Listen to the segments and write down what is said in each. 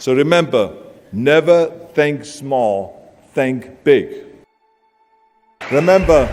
So remember, never think small, think big. Remember,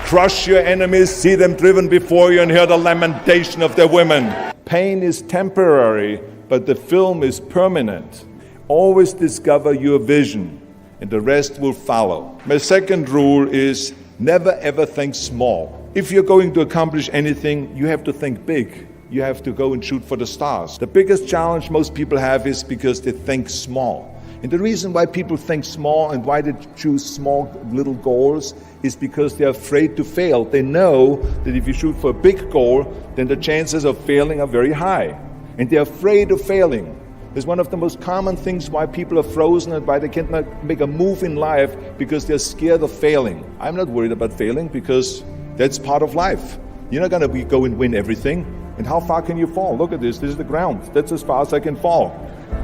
crush your enemies, see them driven before you, and hear the lamentation of their women. Pain is temporary, but the film is permanent. Always discover your vision, and the rest will follow. My second rule is never ever think small. If you're going to accomplish anything, you have to think big. You have to go and shoot for the stars. The biggest challenge most people have is because they think small. And the reason why people think small and why they choose small little goals is because they're afraid to fail. They know that if you shoot for a big goal, then the chances of failing are very high. And they're afraid of failing. It's one of the most common things why people are frozen and why they can't make a move in life, because they're scared of failing. I'm not worried about failing because that's part of life. You're not going to go and win everything. And how far can you fall? Look at this. This is the ground. That's as far as I can fall.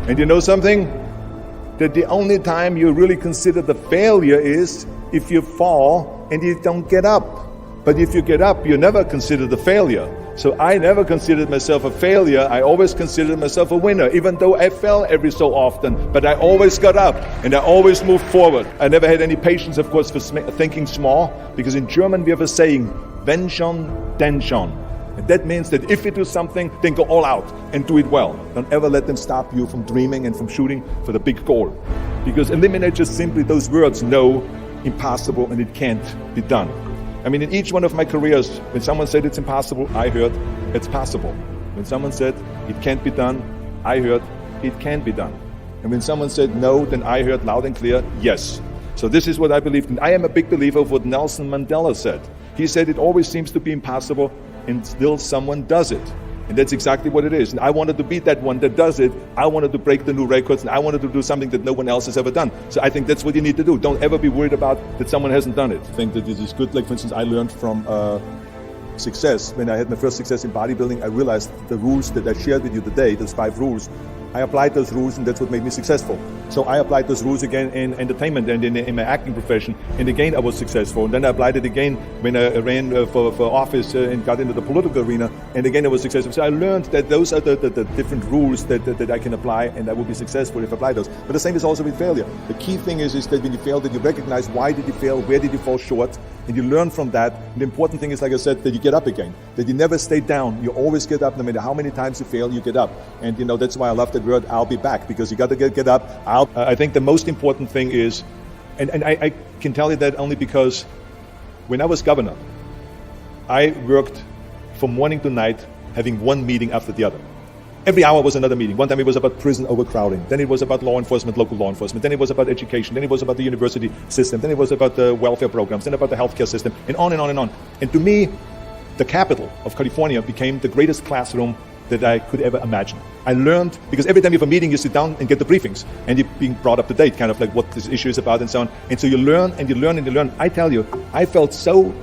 And you know something? That the only time you really consider the failure is if you fall and you don't get up. But if you get up, you never consider the failure. So I never considered myself a failure. I always considered myself a winner, even though I fell every so often. But I always got up and I always moved forward. I never had any patience, of course, for thinking small, because in German we have a saying, wenn schon, denn schon. And that means that if you do something, then go all out and do it well. Don't ever let them stop you from dreaming and from shooting for the big goal. Because eliminate just simply those words, no, impossible, and it can't be done. I mean, in each one of my careers, when someone said it's impossible, I heard it's possible. When someone said it can't be done, I heard it can be done. And when someone said no, then I heard loud and clear, yes. So this is what I believed in. I am a big believer of what Nelson Mandela said. He said it always seems to be impossible and still someone does it. And that's exactly what it is. And I wanted to be that one that does it. I wanted to break the new records, and I wanted to do something that no one else has ever done. So I think that's what you need to do. Don't ever be worried about that someone hasn't done it. I think that it is good. Like, for instance, I learned from success. When I had my first success in bodybuilding, I realized the rules that I shared with you today, those 5 rules, I applied those rules, and that's what made me successful. So I applied those rules again in entertainment and in my acting profession, and again I was successful. And then I applied it again when I ran for office and got into the political arena, and again I was successful. So I learned that those are the different rules that I can apply, and I will be successful if I apply those. But the same is also with failure. The key thing is that when you fail, that you recognize why did you fail, where did you fall short, and you learn from that. And the important thing is, like I said, that you get up again, that you never stay down. You always get up. No matter how many times you fail, you get up. And that's why I love that word, I'll be back, because you got to get up. I think the most important thing is, and I can tell you that only because when I was governor, I worked from morning to night, having one meeting after the other. Every hour was another meeting. One time it was about prison overcrowding. Then it was about law enforcement, local law enforcement. Then it was about education. Then it was about the university system. Then it was about the welfare programs. Then about the healthcare system, and on and on and on. And to me, the capital of California became the greatest classroom that I could ever imagine. I learned, because every time you have a meeting, you sit down and get the briefings, and you're being brought up to date, kind of like what this issue is about and so on. And so you learn and you learn and you learn. I tell you, I felt so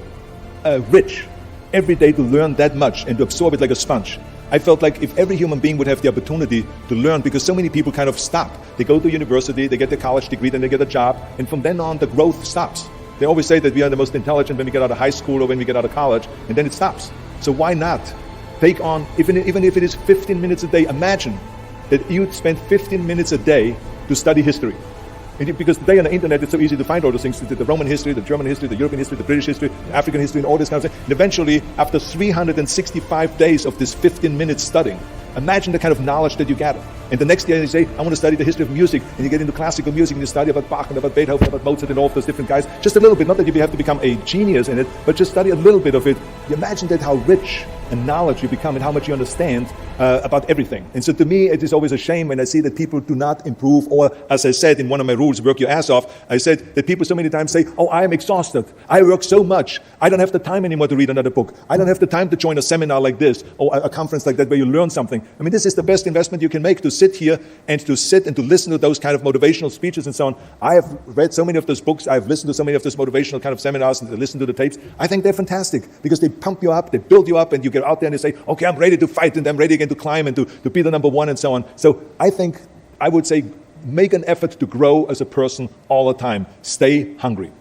rich every day to learn that much and to absorb it like a sponge. I felt like if every human being would have the opportunity to learn, because so many people kind of stop. They go to university, they get their college degree, then they get a job, and from then on the growth stops. They always say that we are the most intelligent when we get out of high school or when we get out of college, and then it stops. So why not take on, even if it is 15 minutes a day, imagine that you'd spend 15 minutes a day to study history. Because today on the internet it's so easy to find all those things, the Roman history, the German history, the European history, the British history, the African history, and all this kind of thing. And eventually, after 365 days of this 15 minutes studying, imagine the kind of knowledge that you gather. And the next day you say, I want to study the history of music, and you get into classical music and you study about Bach and about Beethoven, about Mozart and all of those different guys. Just a little bit, not that you have to become a genius in it, but just study a little bit of it. You imagine that how rich and knowledge you become and how much you understand about everything. And so to me, it is always a shame when I see that people do not improve, or as I said in one of my rules, work your ass off, I said that people so many times say, oh, I am exhausted. I work so much. I don't have the time anymore to read another book. I don't have the time to join a seminar like this or a conference like that where you learn something. I mean, this is the best investment you can make, to sit here and to listen to those kind of motivational speeches and so on. I have read so many of those books. I've listened to so many of those motivational kind of seminars and listen to the tapes. I think they're fantastic because they pump you up, they build you up, and you get out there and you say, okay, I'm ready to fight, and I'm ready again to climb and to be the number one and so on. So I think I would say make an effort to grow as a person all the time. Stay hungry.